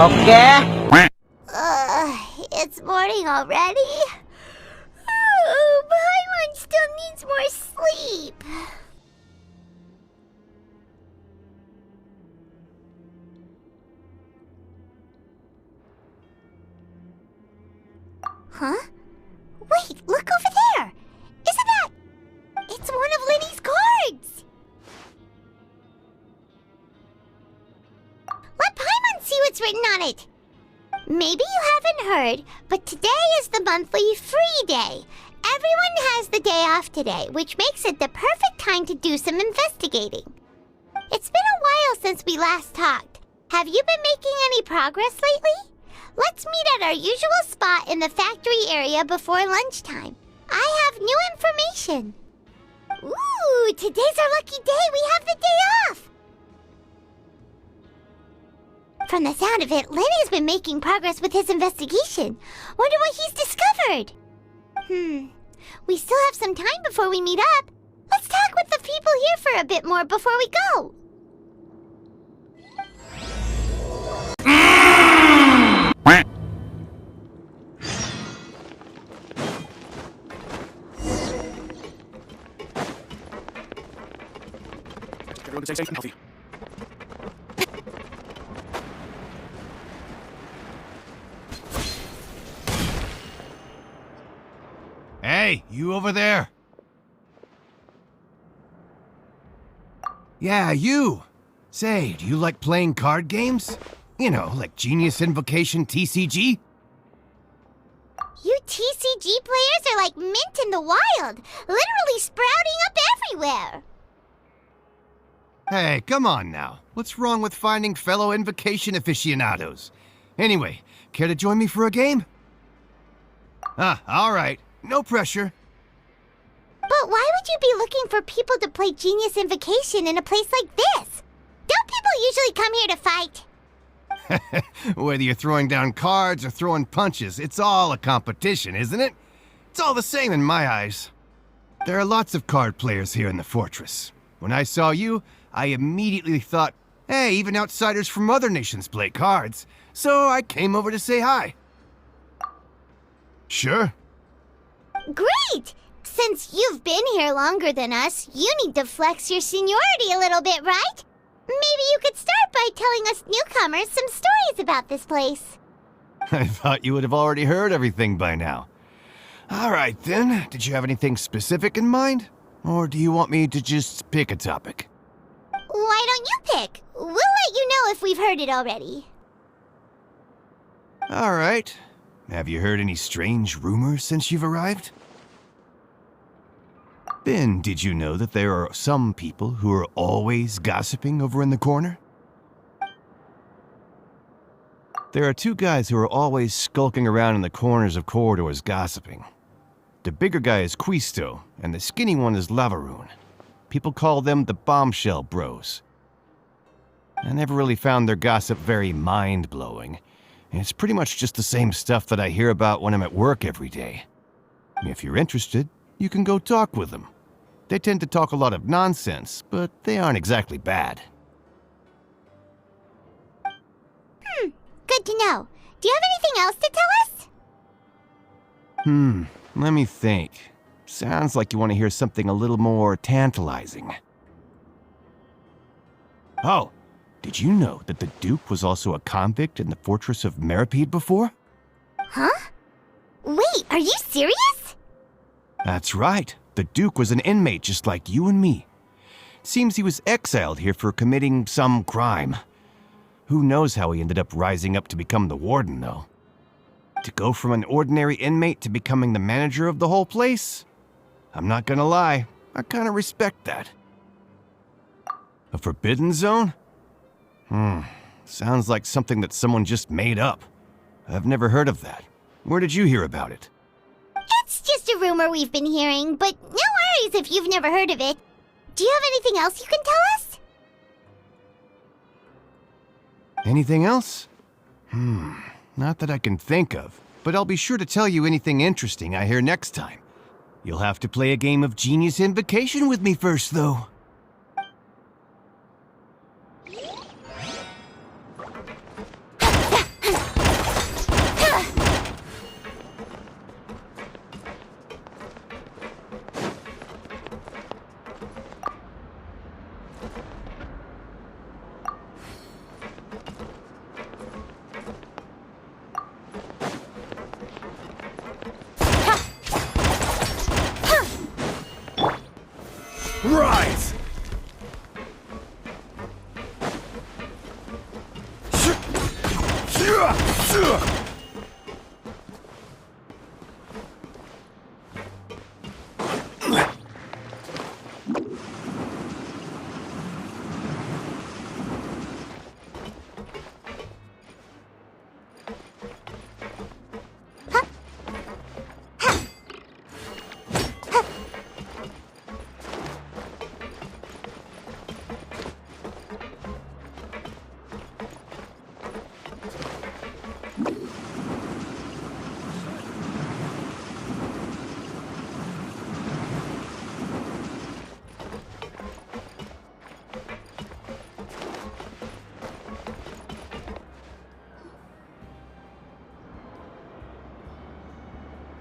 Oke. It's morning already? Oh, Paimon still needs more sleep. Huh? Wait, look over there! Isn't that... It's one of Linny's cards! Let Paimon see what's written on it! Maybe you haven't heard, but today is the monthly free day. Everyone has the day off today, which makes it the perfect time to do some investigating. It's been a while since we last talked. Have you been making any progress lately? Let's meet at our usual spot in the factory area before lunchtime. I have new information. Ooh, today's our lucky day. We have the day off. From the sound of it, Lenny's been making progress with his investigation. Wonder what he's discovered. We still have some time before we meet up. Let's talk with the people here for a bit more before we go. Everyone stay safe and healthy. Hey, you over there? Yeah, you. Say, do you like playing card games? You know, like Genius Invocation TCG? You TCG players are like mint in the wild, literally sprouting up everywhere. Hey, come on now. What's wrong with finding fellow Invocation aficionados? Anyway, care to join me for a game? All right. No pressure. But why would you be looking for people to play Genius Invocation in a place like this? Don't people usually come here to fight? Whether you're throwing down cards or throwing punches, it's all a competition, isn't it? It's all the same in my eyes. There are lots of card players here in the fortress. When I saw you, I immediately thought, hey, even outsiders from other nations play cards. So I came over to say hi. Sure. Great! Since you've been here longer than us, you need to flex your seniority a little bit, right? Maybe you could start by telling us newcomers some stories about this place. I thought you would have already heard everything by now. All right, then. Did you have anything specific in mind? Or do you want me to just pick a topic? Why don't you pick? We'll let you know if we've heard it already. All right. Have you heard any strange rumors since you've arrived? Ben, did you know that there are some people who are always gossiping over in the corner? There are two guys who are always skulking around in the corners of corridors gossiping. The bigger guy is Quisto, and the skinny one is Lavaroon. People call them the Bombshell Bros. I never really found their gossip very mind-blowing, and it's pretty much just the same stuff that I hear about when I'm at work every day. If you're interested, you can go talk with them. They tend to talk a lot of nonsense, but they aren't exactly bad. Good to know. Do you have anything else to tell us? Let me think. Sounds like you want to hear something a little more tantalizing. Oh, did you know that the Duke was also a convict in the fortress of Meripede before? Huh? Wait, are you serious? That's right. The Duke was an inmate just like you and me. Seems he was exiled here for committing some crime. Who knows how he ended up rising up to become the warden, though. To go from an ordinary inmate to becoming the manager of the whole place? I'm not gonna lie, I kinda respect that. A forbidden zone? Sounds like something that someone just made up. I've never heard of that. Where did you hear about it? It's just a rumor we've been hearing, but no worries if you've never heard of it. Do you have anything else you can tell us? Anything else? Not that I can think of, but I'll be sure to tell you anything interesting I hear next time. You'll have to play a game of Genius Invocation with me first, though. Rise!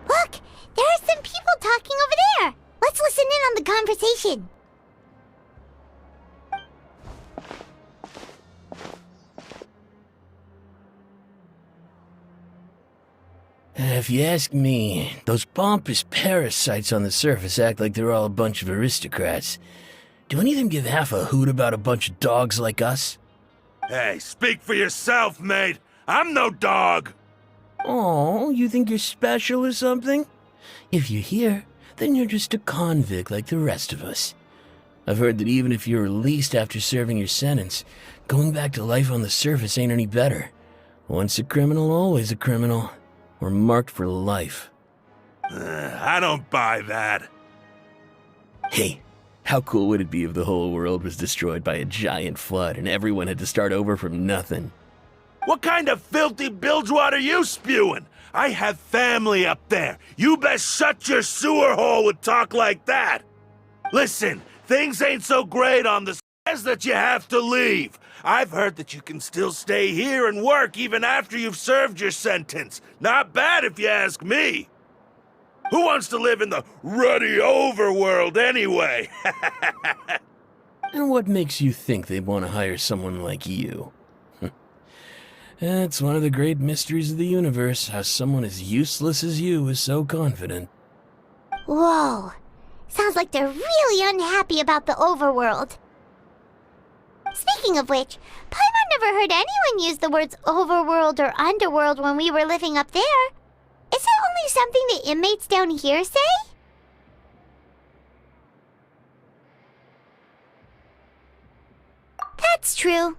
Look, there are some people talking over there. Let's listen in on the conversation. If you ask me, those pompous parasites on the surface act like they're all a bunch of aristocrats. Do any of them give half a hoot about a bunch of dogs like us? Hey, speak for yourself, mate. I'm no dog. Oh, you think you're special or something? If you're here, then you're just a convict like the rest of us. I've heard that even if you're released after serving your sentence, going back to life on the surface ain't any better. Once a criminal, always a criminal. We're marked for life. I don't buy that. Hey, how cool would it be if the whole world was destroyed by a giant flood and everyone had to start over from nothing? What kind of filthy bilgewater are you spewing? I have family up there. You best shut your sewer hole with talk like that. Listen, things ain't so great on the says that you have to leave. I've heard that you can still stay here and work even after you've served your sentence. Not bad if you ask me. Who wants to live in the ruddy overworld anyway? And what makes you think they'd want to hire someone like you? It's one of the great mysteries of the universe, how someone as useless as you is so confident. Whoa. Sounds like they're really unhappy about the overworld. Speaking of which, Paimon never heard anyone use the words overworld or underworld when we were living up there. Is it only something the inmates down here say? That's true.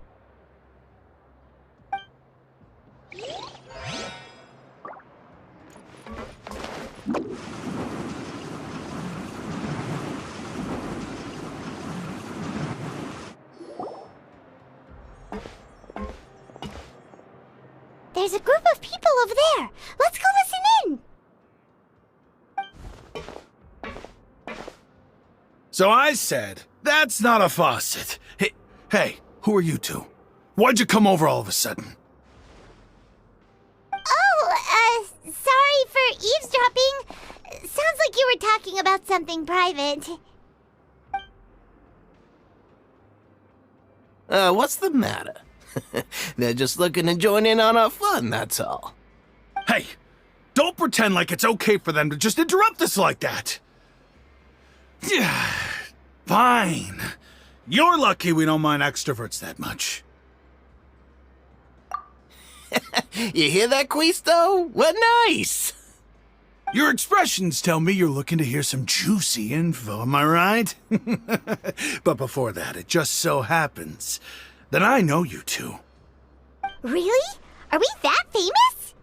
There's a group of people over there. Let's go listen in. So I said, that's not a faucet. Hey, who are you two? Why'd you come over all of a sudden? Oh, sorry for eavesdropping. Sounds like you were talking about something private. What's the matter? They're just looking to join in on our fun, that's all. Hey, don't pretend like it's okay for them to just interrupt us like that. Fine. You're lucky we don't mind extroverts that much. You hear that, Quisto? What nice! Your expressions tell me you're looking to hear some juicy info, am I right? But before that, it just so happens that I know you two. Really? Are we that famous?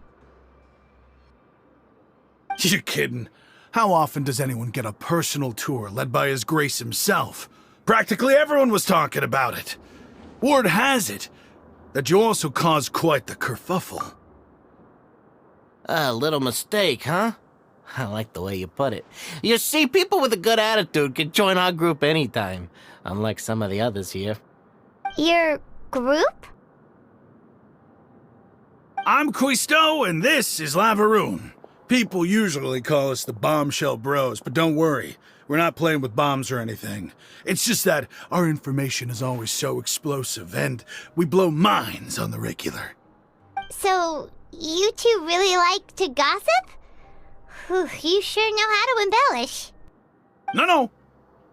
You're kidding. How often does anyone get a personal tour led by His Grace himself? Practically everyone was talking about it. Word has it that you also caused quite the kerfuffle. A little mistake, huh? I like the way you put it. You see, people with a good attitude can join our group anytime, unlike some of the others here. Your group? I'm Quisto, and this is Lavaroon. People usually call us the Bombshell Bros, but don't worry. We're not playing with bombs or anything. It's just that our information is always so explosive, and we blow minds on the regular. So, you two really like to gossip? Whew, you sure know how to embellish. No.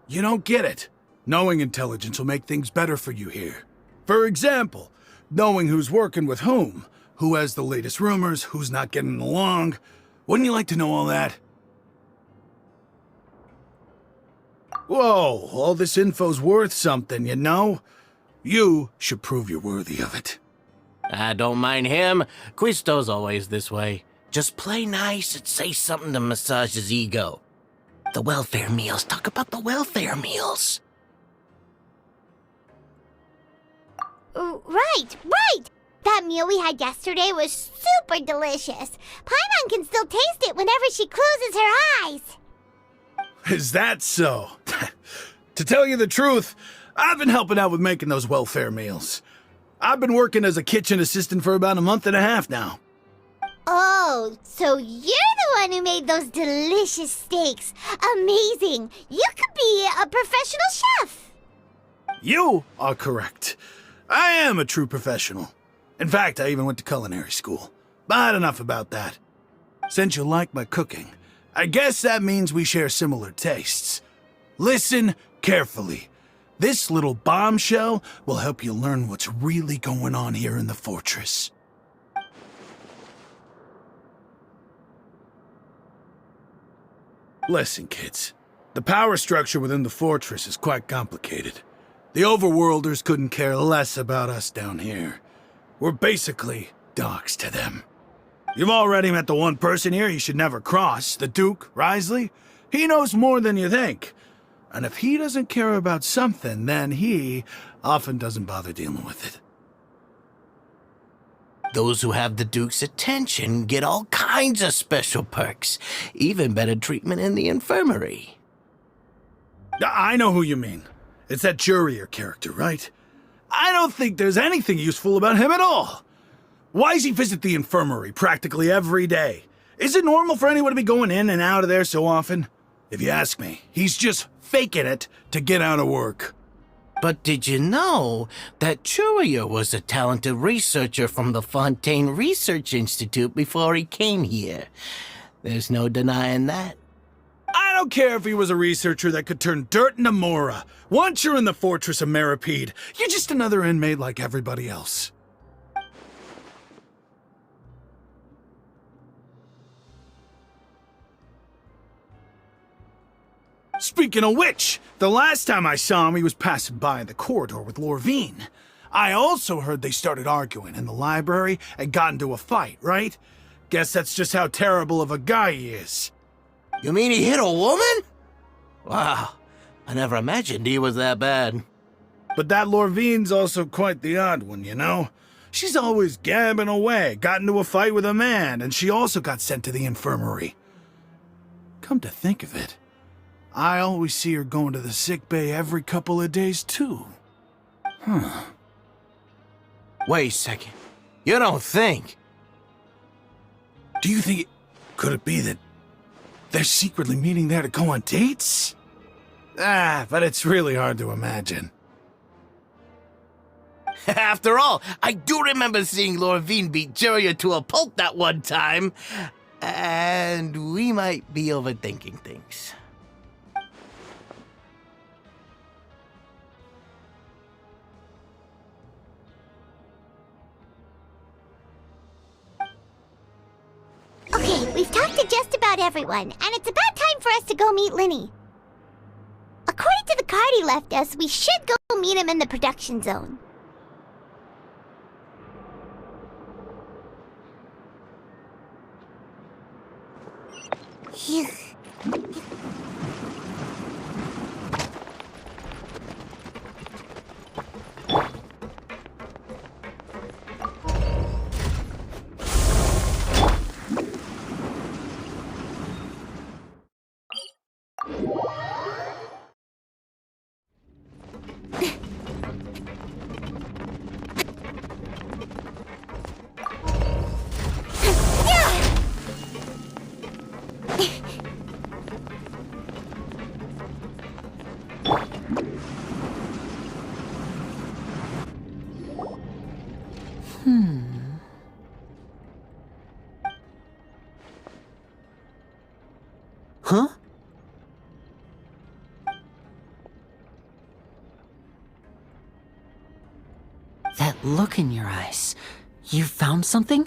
You don't get it. Knowing intelligence will make things better for you here. For example, knowing who's working with whom, who has the latest rumors, who's not getting along. Wouldn't you like to know all that? Whoa, all this info's worth something, you know? You should prove you're worthy of it. I don't mind him. Quisto's always this way. Just play nice and say something to massage his ego. The welfare meals. Talk about the welfare meals. Right. That meal we had yesterday was super delicious. Paimon can still taste it whenever she closes her eyes. Is that so? To tell you the truth, I've been helping out with making those welfare meals. I've been working as a kitchen assistant for about a month and a half now. Oh, so you're the one who made those delicious steaks. Amazing. You could be a professional chef. You are correct. I am a true professional. In fact, I even went to culinary school. But enough about that. Since you like my cooking, I guess that means we share similar tastes. Listen carefully. This little bombshell will help you learn what's really going on here in the fortress. Listen, kids. The power structure within the fortress is quite complicated. The overworlders couldn't care less about us down here. We're basically dogs to them. You've already met the one person here you should never cross, the Duke, Risley. He knows more than you think. And if he doesn't care about something, then he often doesn't bother dealing with it. Those who have the Duke's attention get all kinds of special perks, even better treatment in the infirmary. I know who you mean. It's that Jurier character, right? I don't think there's anything useful about him at all. Why does he visit the infirmary practically every day? Is it normal for anyone to be going in and out of there so often? If you ask me, he's just faking it to get out of work. But did you know that Jurier was a talented researcher from the Fontaine Research Institute before he came here? There's no denying that. I don't care if he was a researcher that could turn dirt into Mora. Once you're in the fortress of Meripede, you're just another inmate like everybody else. Speaking of which, the last time I saw him, he was passing by in the corridor with Lorvine. I also heard they started arguing in the library and got into a fight, right? Guess that's just how terrible of a guy he is. You mean he hit a woman? Wow, I never imagined he was that bad. But that Lorvine's also quite the odd one, you know? She's always gabbing away, got into a fight with a man, and she also got sent to the infirmary. Come to think of it, I always see her going to the sick bay every couple of days, too. Wait a second. You don't think? Do you think could it be that they're secretly meeting there to go on dates? But it's really hard to imagine. After all, I do remember seeing Lorvine beat Jurier to a pulp that one time. And we might be overthinking things. Okay, we've talked to just about everyone, and it's about time for us to go meet Linny. According to the card he left us, we should go meet him in the production zone. Phew. Huh? look in your eyes. You found something?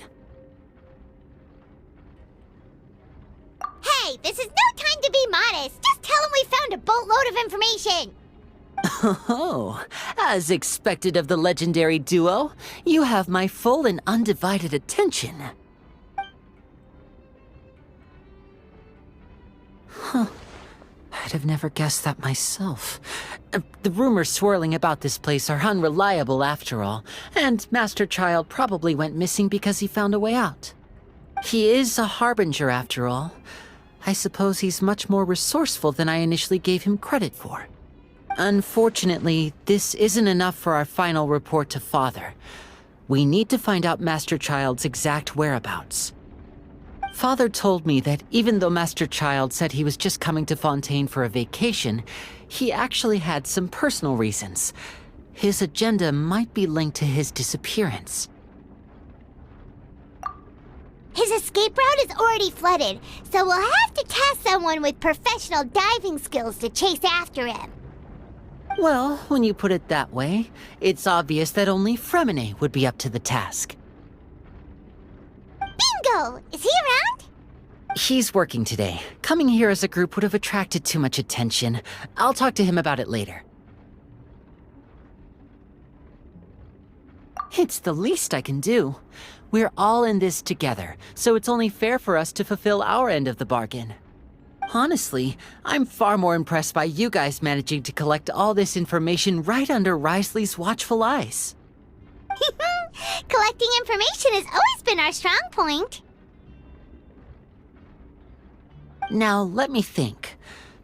Hey, this is no time to be modest. Just tell him we found a boatload of information. Oh, as expected of the legendary duo, you have my full and undivided attention. Huh. I'd have never guessed that myself. The rumors swirling about this place are unreliable after all, and Master Child probably went missing because he found a way out. He is a harbinger after all. I suppose he's much more resourceful than I initially gave him credit for. Unfortunately, this isn't enough for our final report to Father. We need to find out Master Child's exact whereabouts. Father told me that even though Master Child said he was just coming to Fontaine for a vacation, he actually had some personal reasons. His agenda might be linked to his disappearance. His escape route is already flooded, so we'll have to task someone with professional diving skills to chase after him. Well, when you put it that way, it's obvious that only Fremine would be up to the task. Bingo! Is he around? He's working today. Coming here as a group would have attracted too much attention. I'll talk to him about it later. It's the least I can do. We're all in this together, so it's only fair for us to fulfill our end of the bargain. Honestly, I'm far more impressed by you guys managing to collect all this information right under Risley's watchful eyes. Collecting information has always been our strong point. Now, let me think.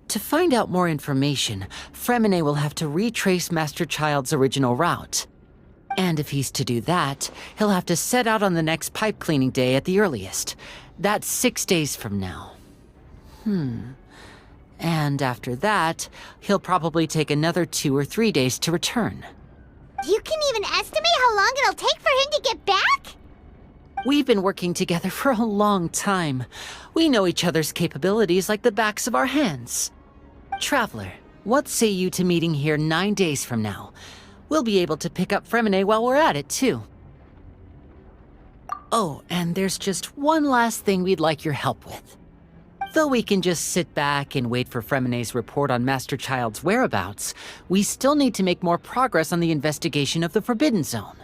To find out more information, Fremine will have to retrace Master Child's original route. And if he's to do that, he'll have to set out on the next pipe cleaning day at the earliest. That's 6 days from now. And after that, he'll probably take another 2 or 3 days to return. You can even estimate how long it'll take for him to get back? We've been working together for a long time. We know each other's capabilities like the backs of our hands. Traveler, what say you to meeting here 9 days from now? We'll be able to pick up Fremine while we're at it, too. Oh, and there's just one last thing we'd like your help with. Though we can just sit back and wait for Fremine's report on Master Child's whereabouts, we still need to make more progress on the investigation of the Forbidden Zone.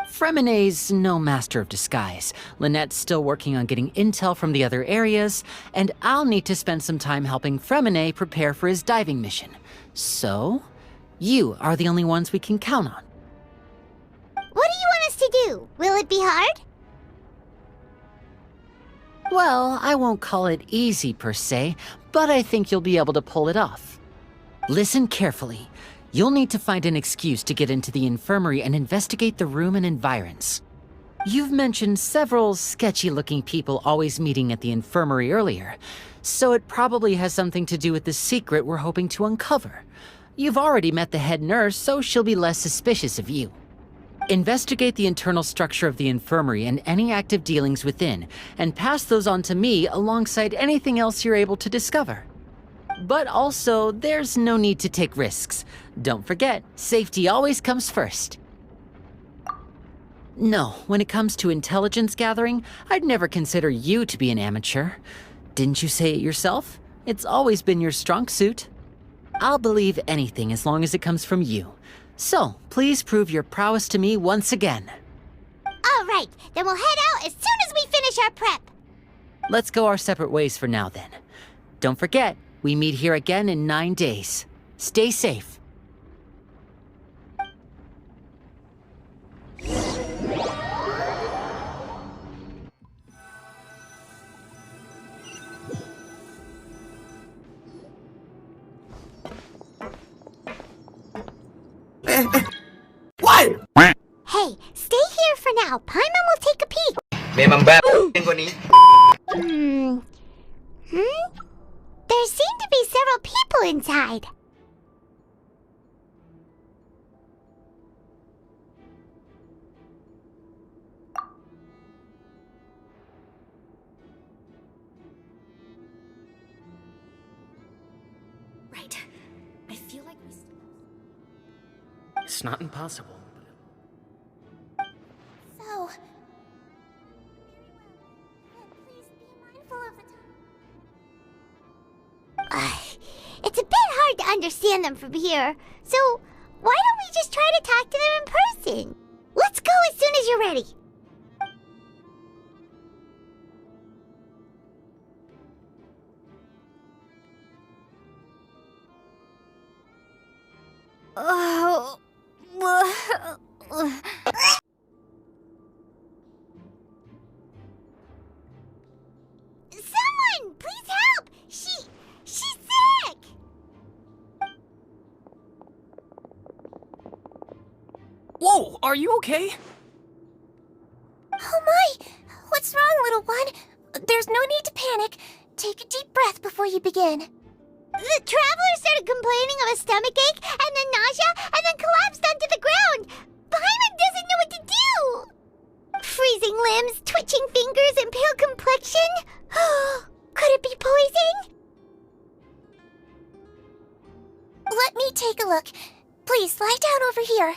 Fremine's no master of disguise, Lynette's still working on getting intel from the other areas, and I'll need to spend some time helping Fremine prepare for his diving mission. So, you are the only ones we can count on. What do you want us to do? Will it be hard? Well, I won't call it easy per se, but I think you'll be able to pull it off. Listen carefully. You'll need to find an excuse to get into the infirmary and investigate the room and environs. You've mentioned several sketchy-looking people always meeting at the infirmary earlier, so it probably has something to do with the secret we're hoping to uncover. You've already met the head nurse, so she'll be less suspicious of you. Investigate the internal structure of the infirmary and any active dealings within, and pass those on to me alongside anything else you're able to discover. But also, there's no need to take risks. Don't forget, safety always comes first. No, when it comes to intelligence gathering, I'd never consider you to be an amateur. Didn't you say it yourself? It's always been your strong suit. I'll believe anything as long as it comes from you. So, please prove your prowess to me once again. All right, then we'll head out as soon as we finish our prep. Let's go our separate ways for now then. Don't forget, we meet here again in 9 days. Stay safe. Hey, stay here for now. Paimon will take a peek. Memang baru kau ni. There seem to be several people inside. Right. I feel like we still... It's not impossible. go. Please be mindful of the time. It's a bit hard to understand them from here, so why don't we just try to talk to them in person? Let's go as soon as you're ready. Oh. Someone, please help! She's sick! Whoa, are you okay? Oh my! What's wrong, little one? There's no need to panic. Take a deep breath before you begin. The traveler started complaining of a stomachache and then nausea and then collapsed onto the ground. Paimon doesn't know what to do. Freezing limbs, twitching fingers, and pale complexion? Could it be poison? Let me take a look. Please lie down over here.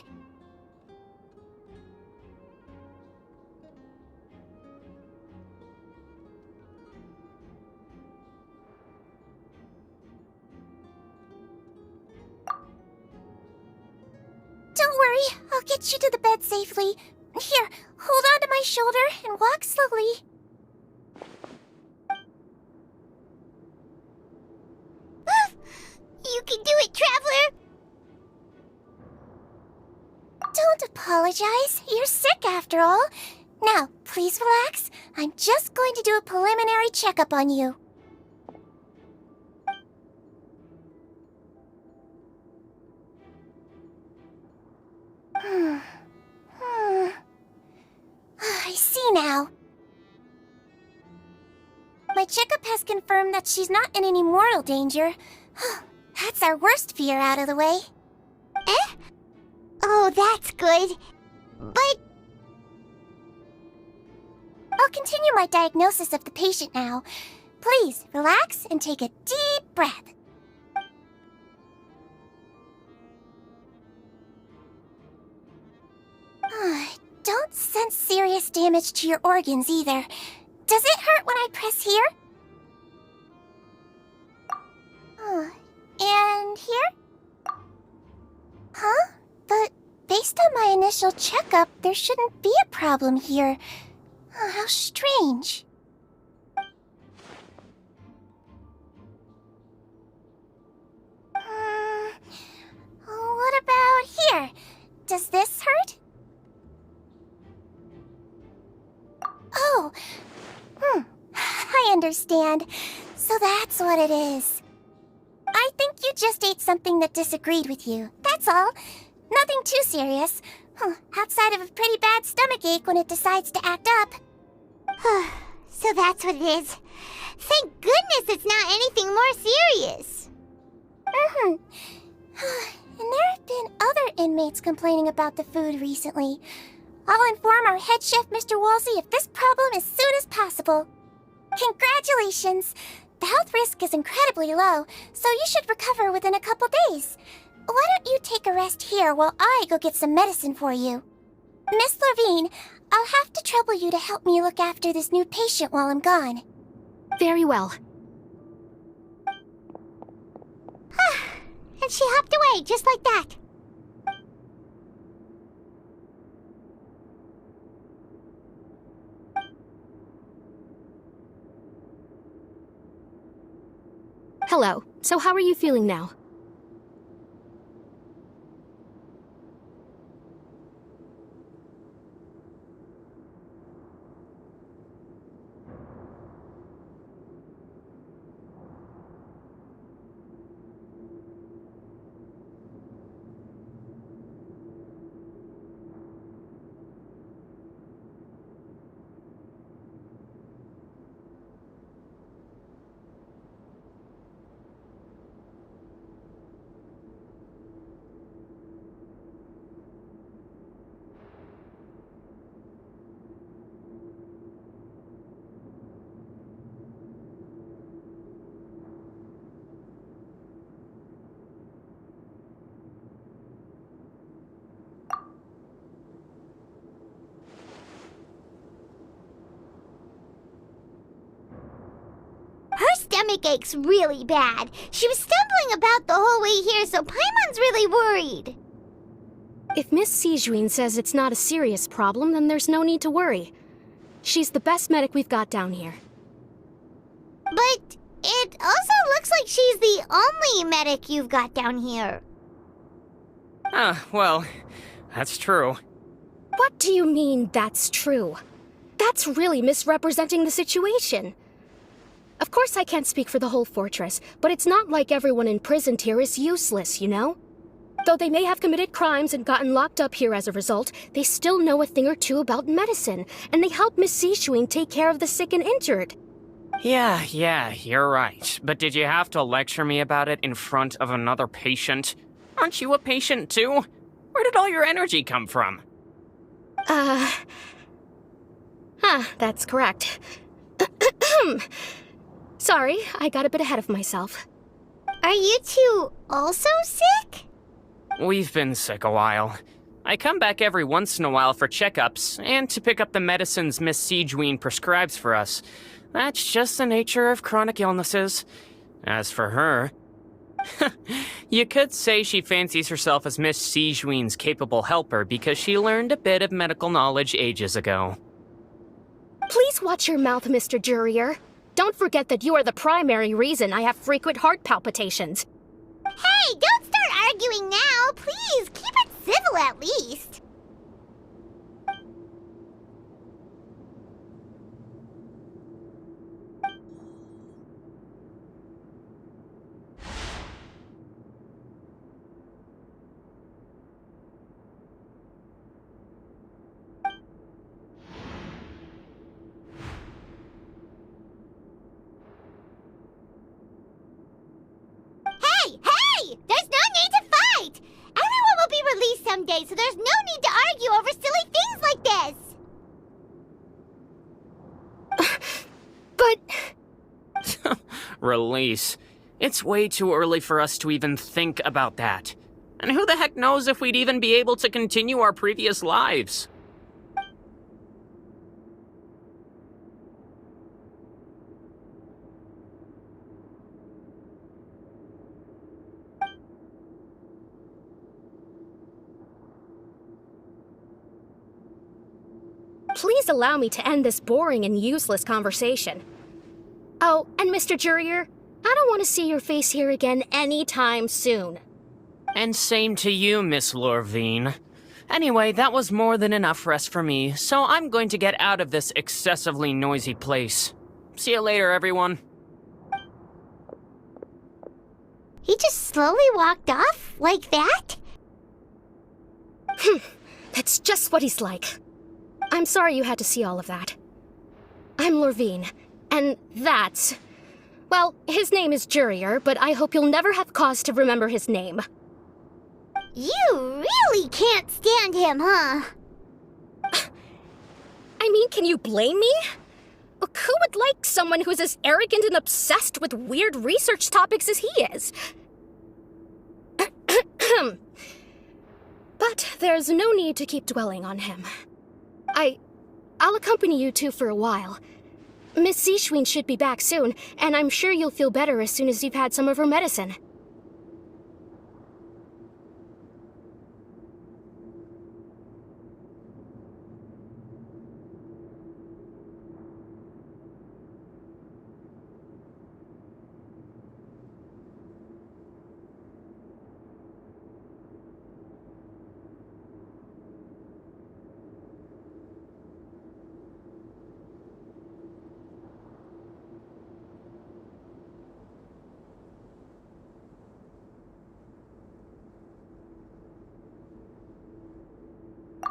Don't worry, I'll get you to the bed safely. Here, hold on to my shoulder and walk slowly. You can do it, traveler! Don't apologize. You're sick after all. Now, please relax. I'm just going to do a preliminary checkup on you. I see now. My checkup has confirmed that she's not in any mortal danger. That's our worst fear out of the way. Eh? Oh, that's good. But... I'll continue my diagnosis of the patient now. Please, relax and take a deep breath. Don't sense serious damage to your organs either. Does it hurt when I press here? And here? Huh? But based on my initial checkup, there shouldn't be a problem here. How strange. What about here? Does this hurt? Oh, I understand. So that's what it is. I think you just ate something that disagreed with you. That's all. Nothing too serious. Outside of a pretty bad stomachache when it decides to act up. So that's what it is. Thank goodness it's not anything more serious. And there have been other inmates complaining about the food recently. I'll inform our head chef, Mr. Woolsey, of this problem as soon as possible. Congratulations! The health risk is incredibly low, so you should recover within a couple days. Why don't you take a rest here while I go get some medicine for you? Miss Levine, I'll have to trouble you to help me look after this new patient while I'm gone. Very well. And she hopped away just like that. Hello. So how are you feeling now? stomach aches really bad. She was stumbling about the whole way here, so Paimon's really worried. If Miss Sijuin says it's not a serious problem, then there's no need to worry. She's the best medic we've got down here. But it also looks like she's the only medic you've got down here. Well, that's true. What do you mean, that's true? That's really misrepresenting the situation. Of course I can't speak for the whole fortress, but it's not like everyone imprisoned here is useless, you know? Though they may have committed crimes and gotten locked up here as a result, they still know a thing or two about medicine, and they help Miss Sijuin take care of the sick and injured. Yeah, you're right. But did you have to lecture me about it in front of another patient? Aren't you a patient too? Where did all your energy come from? That's correct. Sorry, I got a bit ahead of myself. Are you two also sick? We've been sick a while. I come back every once in a while for checkups, and to pick up the medicines Miss Sijuin prescribes for us. That's just the nature of chronic illnesses. As for her... you could say she fancies herself as Miss Sijuin's capable helper because she learned a bit of medical knowledge ages ago. Please watch your mouth, Mr. Jurier. Don't forget that you are the primary reason I have frequent heart palpitations. Hey, don't start arguing now! Please, keep it civil at least! Hey! There's no need to fight! Everyone will be released someday, so there's no need to argue over silly things like this! But... Release. It's way too early for us to even think about that. And who the heck knows if we'd even be able to continue our previous lives? Please allow me to end this boring and useless conversation. Oh, and Mr. Jurier, I don't want to see your face here again anytime soon. And same to you, Miss Lorvine. Anyway, that was more than enough rest for me, so I'm going to get out of this excessively noisy place. See you later, everyone. He just slowly walked off like that? That's just what he's like. I'm sorry you had to see all of that. I'm Lorvine, and that's... Well, his name is Jurier, but I hope you'll never have cause to remember his name. You really can't stand him, huh? I mean, can you blame me? Look, who would like someone who's as arrogant and obsessed with weird research topics as he is? But there's no need to keep dwelling on him. I'll accompany you two for a while. Miss Sijuin should be back soon, and I'm sure you'll feel better as soon as you've had some of her medicine.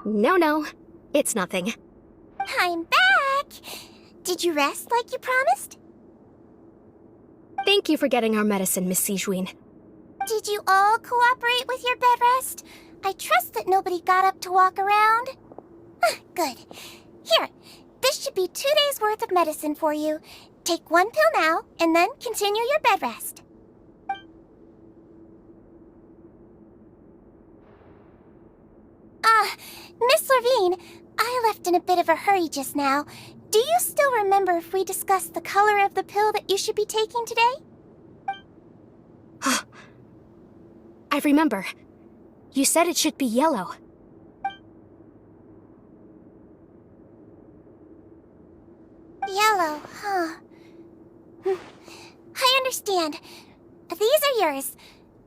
No, it's nothing. I'm back! Did you rest like you promised? Thank you for getting our medicine, Miss Sijuin. Did you all cooperate with your bed rest? I trust that nobody got up to walk around. Good. Here, this should be 2 days' worth of medicine for you. Take 1 pill now, and then continue your bed rest. Miss Lorvine, I left in a bit of a hurry just now. do you still remember if we discussed the color of the pill that you should be taking today? I remember. You said it should be yellow. Yellow, huh? I understand. These are yours.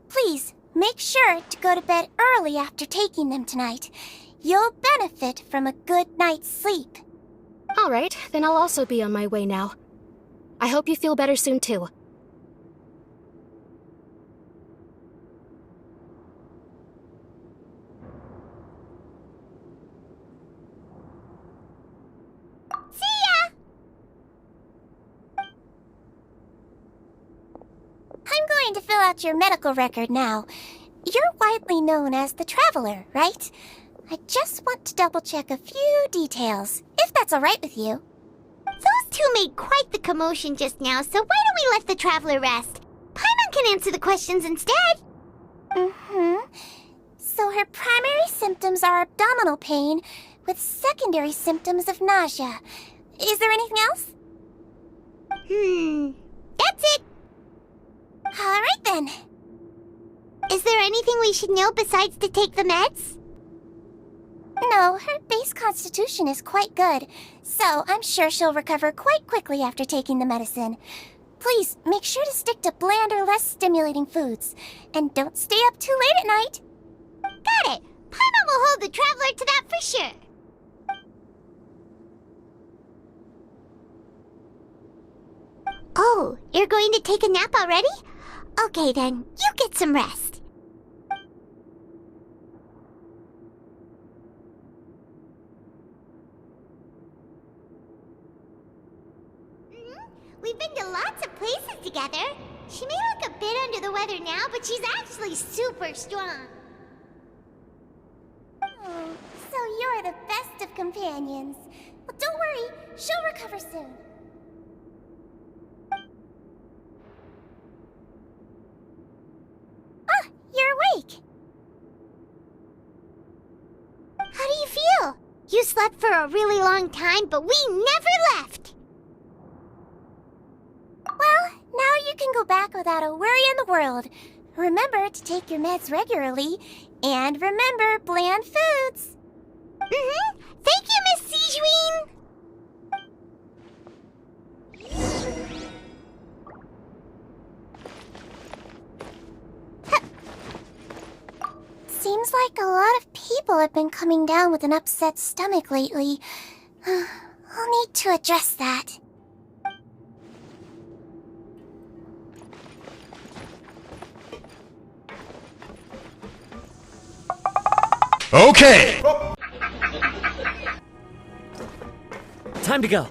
Please, make sure to go to bed early after taking them tonight. You'll benefit from a good night's sleep. All right, then I'll also be on my way now. I hope you feel better soon, too. See ya! I'm going to fill out your medical record now. You're widely known as the Traveler, right? I just want to double-check a few details, if that's all right with you. Those two made quite the commotion just now, so why don't we let the Traveler rest? Paimon can answer the questions instead. So her primary symptoms are abdominal pain, with secondary symptoms of nausea. Is there anything else? That's it. All right then. Is there anything we should know besides to take the meds? No, her base constitution is quite good, so I'm sure she'll recover quite quickly after taking the medicine. Please, make sure to stick to bland or less stimulating foods, and don't stay up too late at night. Got it! Paimon will hold the Traveler to that for sure. Oh, you're going to take a nap already? Okay then, you get some rest. We've been to lots of places together. She may look a bit under the weather now, but she's actually super strong. Oh, so you're the best of companions. Well, don't worry, she'll recover soon. Ah, you're awake. How do you feel? You slept for a really long time, but we never left. Well, now you can go back without a worry in the world. Remember to take your meds regularly, and remember bland foods. Thank you, Miss Sijween. Seems like a lot of people have been coming down with an upset stomach lately. I'll need to address that. Okay! Time to go.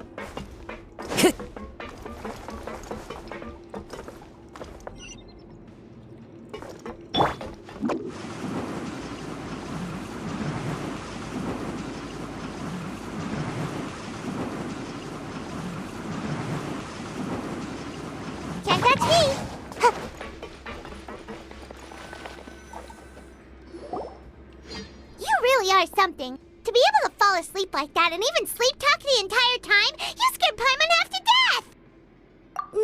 Can't touch me! You really are something. To be able to fall asleep like that and even sleep talk the entire time, you scared Paimon half to death!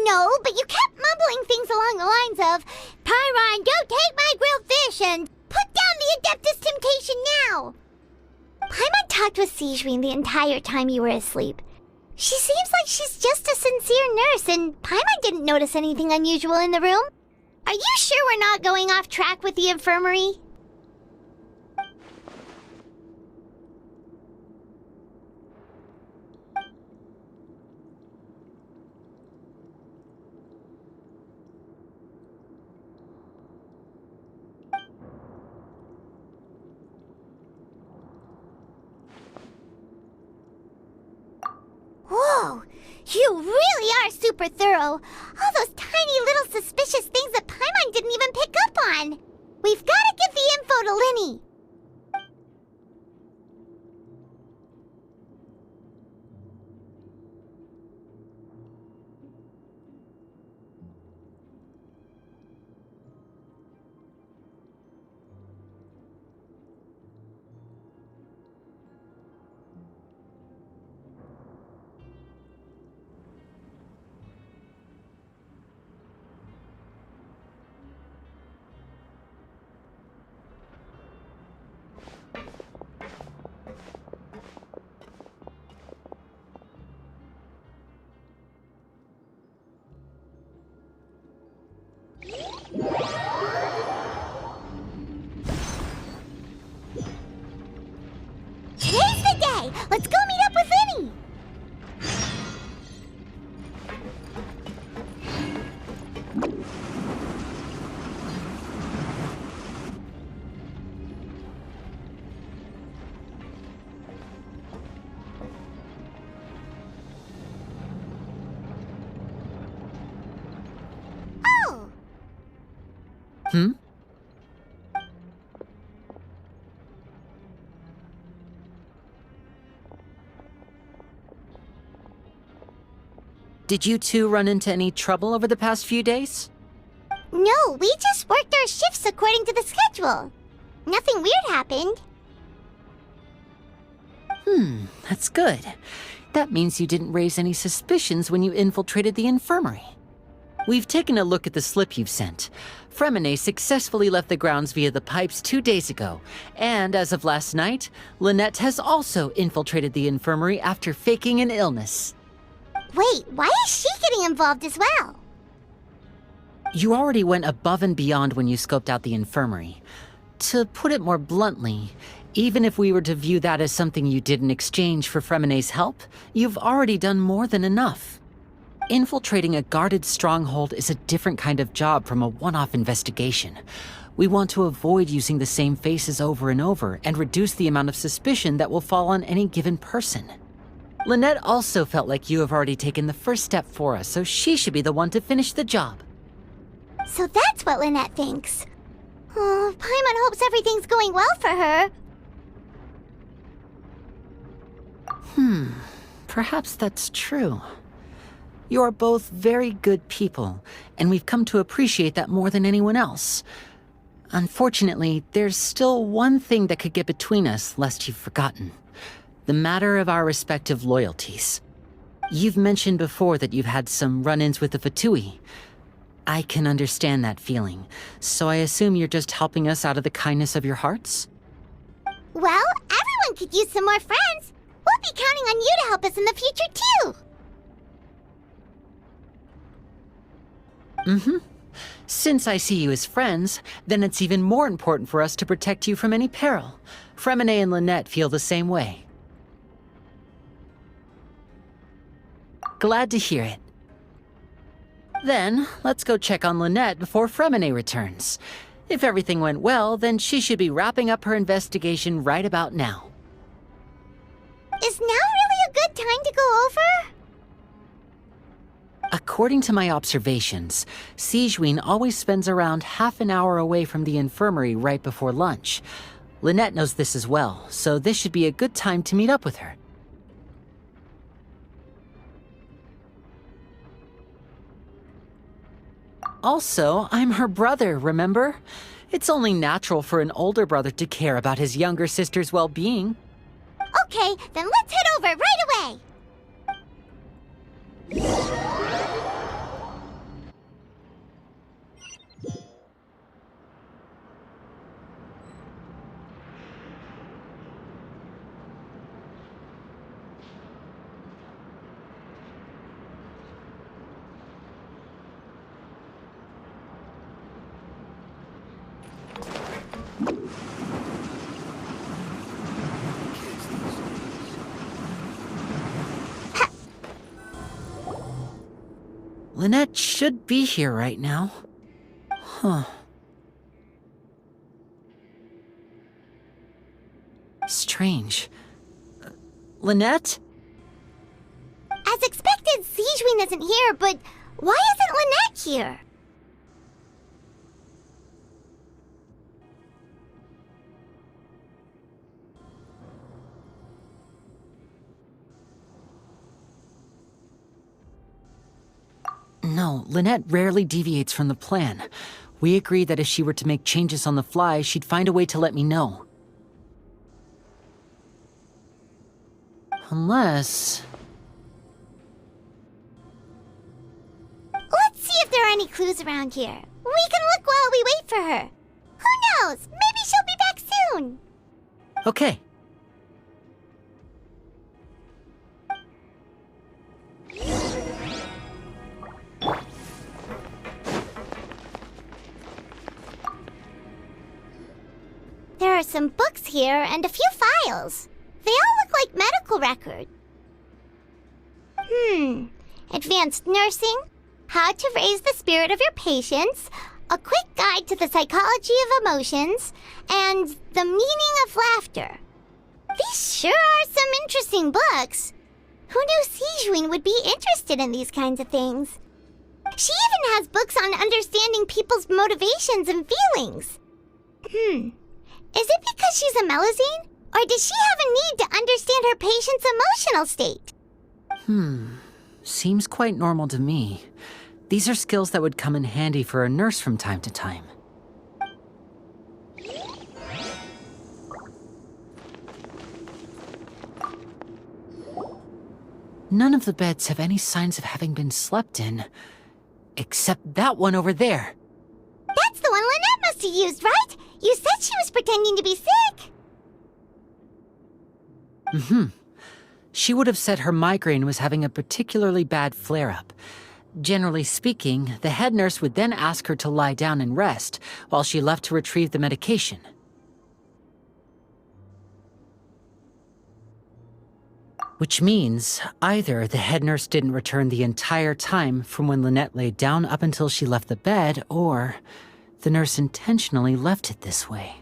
No, but you kept mumbling things along the lines of, Pyron, don't take my grilled fish, and put down the Adeptus Temptation now! Paimon talked with Sijween the entire time you were asleep. She seems like she's just a sincere nurse, and Paimon didn't notice anything unusual in the room. Are you sure we're not going off track with the infirmary? Whoa! You really are super thorough! All those tiny little suspicious things that Paimon didn't even pick up on! We've gotta give the info to Linny! Did you two run into any trouble over the past few days? No, we just worked our shifts according to the schedule. Nothing weird happened. That's good. That means you didn't raise any suspicions when you infiltrated the infirmary. We've taken a look at the slip you've sent. Fremine successfully left the grounds via the pipes 2 days ago, and as of last night, Lynette has also infiltrated the infirmary after faking an illness. Wait, why is she getting involved as well? You already went above and beyond when you scoped out the infirmary. To put it more bluntly, even if we were to view that as something you did in exchange for Fremine's help, you've already done more than enough. Infiltrating a guarded stronghold is a different kind of job from a one-off investigation. We want to avoid using the same faces over and over and reduce the amount of suspicion that will fall on any given person. Lynette also felt like you have already taken the first step for us, so she should be the one to finish the job. So that's what Lynette thinks. Oh, Paimon hopes everything's going well for her. Perhaps that's true. You're both very good people, and we've come to appreciate that more than anyone else. Unfortunately, there's still one thing that could get between us, lest you've forgotten. The matter of our respective loyalties. You've mentioned before that you've had some run-ins with the Fatui. I can understand that feeling, so I assume you're just helping us out of the kindness of your hearts? Well, everyone could use some more friends. We'll be counting on you to help us in the future, too. Since I see you as friends, then it's even more important for us to protect you from any peril. Fremine and Lynette feel the same way. Glad to hear it. Then, let's go check on Lynette before Fremine returns. If everything went well, then she should be wrapping up her investigation right about now. Is now really a good time to go over? According to my observations, Sigewinne always spends around half an hour away from the infirmary right before lunch. Lynette knows this as well, so this should be a good time to meet up with her. Also, I'm her brother, remember? It's only natural for an older brother to care about his younger sister's well-being. Okay, then let's head over right away. Lynette should be here right now. Strange. Lynette? As expected, Sigewinne isn't here, but why isn't Lynette here? No, Lynette rarely deviates from the plan. We agreed that if she were to make changes on the fly, she'd find a way to let me know. Unless... Let's see if there are any clues around here. We can look while we wait for her. Who knows? Maybe she'll be back soon. Okay. There are some books here and a few files. They all look like medical records. Advanced nursing, how to raise the spirit of your patients, a quick guide to the psychology of emotions, and the meaning of laughter. These sure are some interesting books. Who knew Sigewinne would be interested in these kinds of things? She even has books on understanding people's motivations and feelings. Is it because she's a Melusine? Or does she have a need to understand her patient's emotional state? Seems quite normal to me. These are skills that would come in handy for a nurse from time to time. None of the beds have any signs of having been slept in, except that one over there. That's the one Lynette must have used, right? You said she was pretending to be sick. She would have said her migraine was having a particularly bad flare-up. Generally speaking, the head nurse would then ask her to lie down and rest, while she left to retrieve the medication. Which means, either the head nurse didn't return the entire time from when Lynette lay down up until she left the bed, or the nurse intentionally left it this way.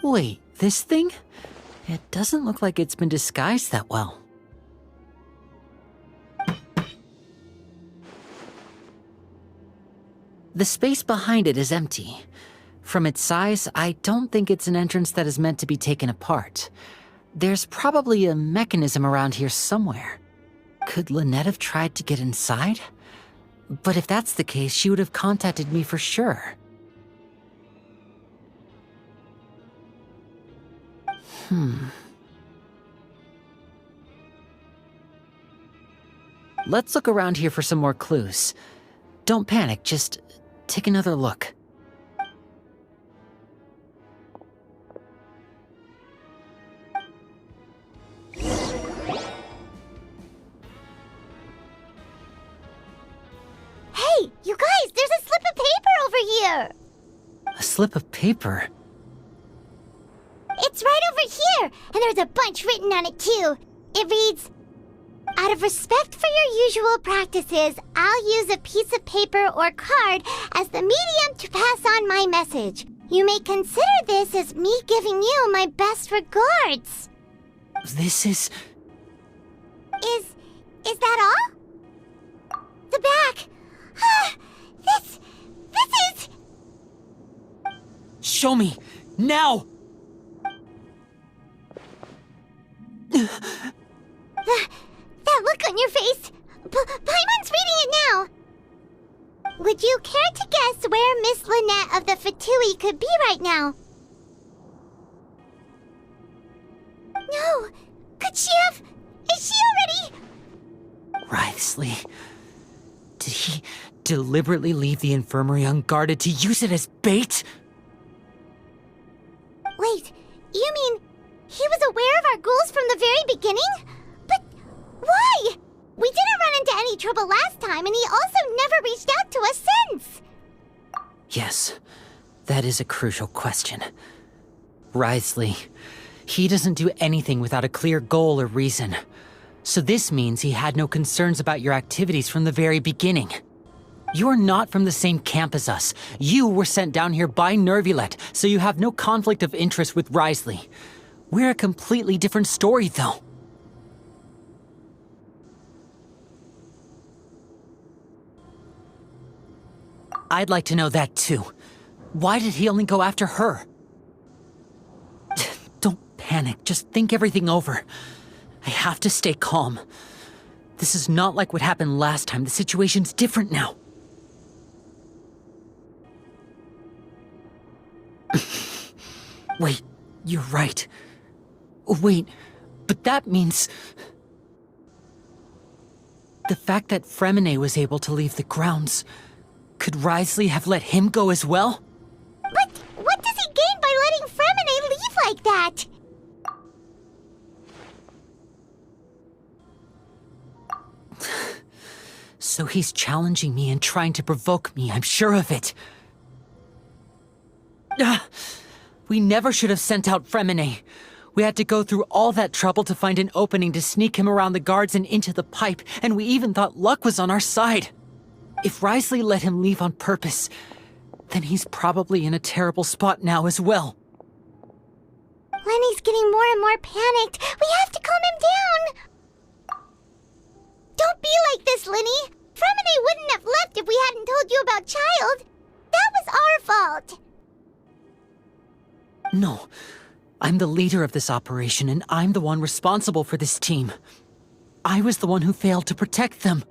Wait, this thing? It doesn't look like it's been disguised that well. The space behind it is empty. From its size, I don't think it's an entrance that is meant to be taken apart. There's probably a mechanism around here somewhere. Could Lynette have tried to get inside? But if that's the case, she would have contacted me for sure. Let's look around here for some more clues. Don't panic, just take another look. Hey, you guys, there's a slip of paper over here! A slip of paper? It's right over here, and there's a bunch written on it too. It reads, "Out of respect for your usual practices, I'll use a piece of paper or card as the medium to pass on my message. You may consider this as me giving you my best regards." This is... Is that all? The back. This is... Show me! Now! That look on your face. Paimon's reading it now. Would you care to guess where Miss Lynette of the Fatui could be right now? No. Could she have... Is she already... Writhsley. Did he deliberately leave the infirmary unguarded to use it as bait? Wait, you mean he was aware of our goals from the very beginning? But why? We didn't run into any trouble last time, and he also never reached out to us since. Yes, that is a crucial question. Writhsley. He doesn't do anything without a clear goal or reason. So this means he had no concerns about your activities from the very beginning. You're not from the same camp as us. You were sent down here by Nervulet, so you have no conflict of interest with Writhsley. We're a completely different story, though. I'd like to know that, too. Why did he only go after her? Don't panic, just think everything over. I have to stay calm. This is not like what happened last time. The situation's different now. Wait, you're right. Wait, but that means... The fact that Fremine was able to leave the grounds... Could Writhsley have let him go as well? But what does he gain by letting Fremine leave like that? So he's challenging me and trying to provoke me, I'm sure of it. We never should have sent out Fremine. We had to go through all that trouble to find an opening to sneak him around the guards and into the pipe, and we even thought luck was on our side. If Risley let him leave on purpose, then he's probably in a terrible spot now as well. Lenny's getting more and more panicked. We have to calm him down. Don't be like this, Lenny. Fremine wouldn't have left if we hadn't told you about Child. That was our fault. No. I'm the leader of this operation, and I'm the one responsible for this team. I was the one who failed to protect them.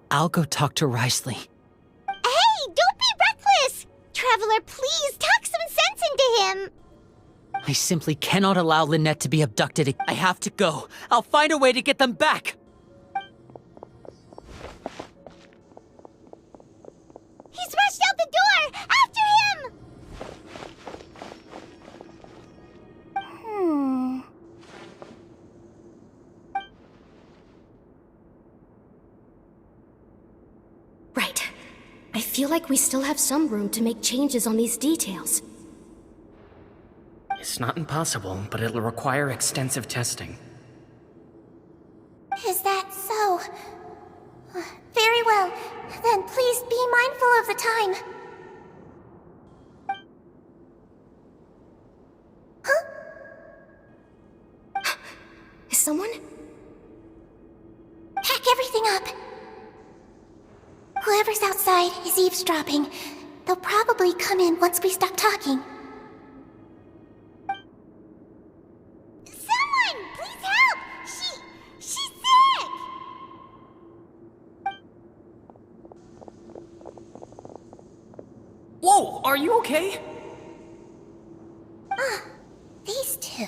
I'll go talk to Risley. Hey, don't be reckless! Traveler, please talk some sense into him. I simply cannot allow Lynette to be abducted. I have to go. I'll find a way to get them back. He's rushed out the door! After him! Right. I feel like we still have some room to make changes on these details. It's not impossible, but it'll require extensive testing. Is that so? Very well. Then please be mindful of the time. Huh? Is someone? Pack everything up. Whoever's outside is eavesdropping. They'll probably come in once we stop talking. Someone! Please help! She's sick! Whoa, are you okay? These two.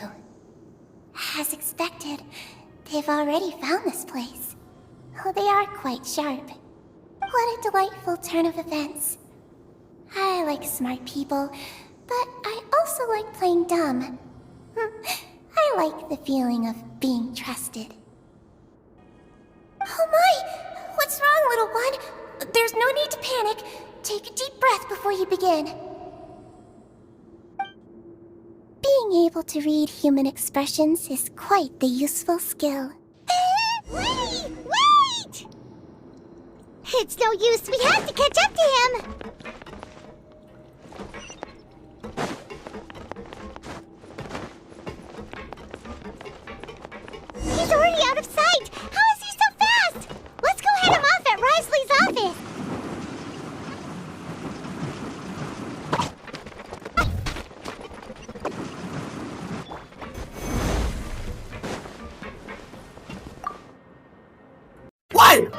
As expected, they've already found this place. Oh, they are quite sharp. What a delightful turn of events. I like smart people, but I also like playing dumb. I like the feeling of being trusted. Oh my! What's wrong, little one? There's no need to panic. Take a deep breath before you begin. Being able to read human expressions is quite the useful skill. Wait! Wait! It's no use. We have to catch up to him. He's already out of sight. How is he so fast? Let's go head him off at Risley's office. What?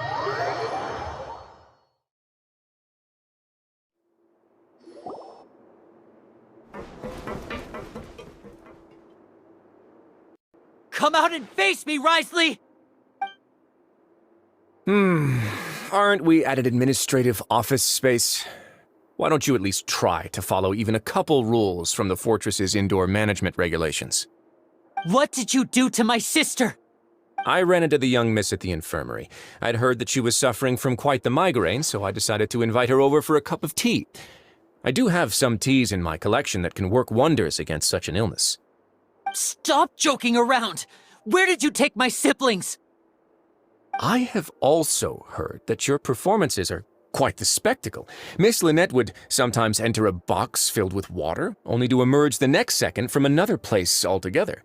Come out and face me, Risley! Aren't we at an administrative office space? Why don't you at least try to follow even a couple rules from the fortress's indoor management regulations? What did you do to my sister? I ran into the young miss at the infirmary. I'd heard that she was suffering from quite the migraine, so I decided to invite her over for a cup of tea. I do have some teas in my collection that can work wonders against such an illness. Stop joking around! Where did you take my siblings? I have also heard that your performances are quite the spectacle. Miss Lynette would sometimes enter a box filled with water, only to emerge the next second from another place altogether.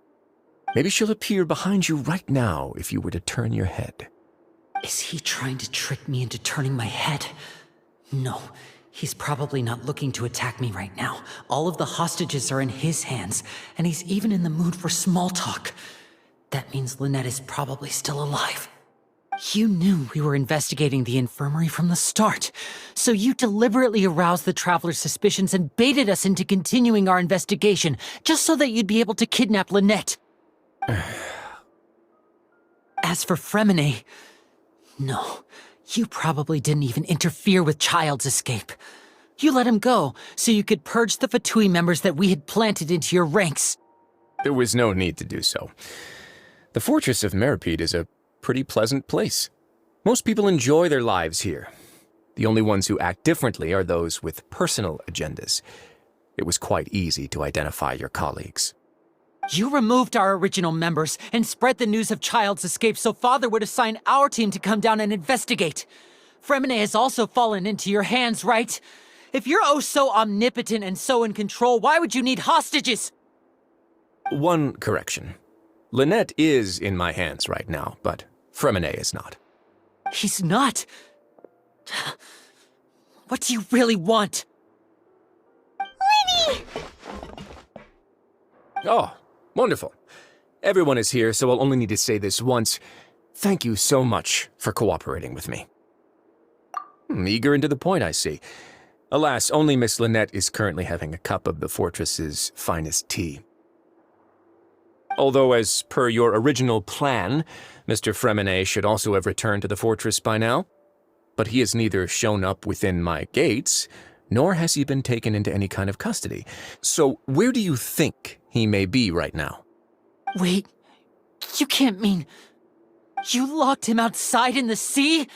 Maybe she'll appear behind you right now if you were to turn your head. Is he trying to trick me into turning my head? No, he's probably not looking to attack me right now. All of the hostages are in his hands, and he's even in the mood for small talk. That means Lynette is probably still alive. You knew we were investigating the infirmary from the start, so you deliberately aroused the Traveler's suspicions and baited us into continuing our investigation, just so that you'd be able to kidnap Lynette. As for Fremine, no, you probably didn't even interfere with Child's escape. You let him go so you could purge the Fatui members that we had planted into your ranks. There was no need to do so. The fortress of Meripede is a pretty pleasant place. Most people enjoy their lives here. The only ones who act differently are those with personal agendas. It was quite easy to identify your colleagues. You removed our original members and spread the news of Child's escape so Father would assign our team to come down and investigate. Fremine has also fallen into your hands, right? If you're oh so omnipotent and so in control, why would you need hostages? One correction. Lynette is in my hands right now, but Fremine is not. He's not. What do you really want? Lenny! Oh, wonderful. Everyone is here, so I'll only need to say this once. Thank you so much for cooperating with me. Eager and to the point, I see. Alas, only Miss Lynette is currently having a cup of the fortress's finest tea. Although, as per your original plan, Mr. Fremine should also have returned to the fortress by now. But he has neither shown up within my gates, nor has he been taken into any kind of custody. So where do you think he may be right now? Wait, you can't mean... You locked him outside in the sea?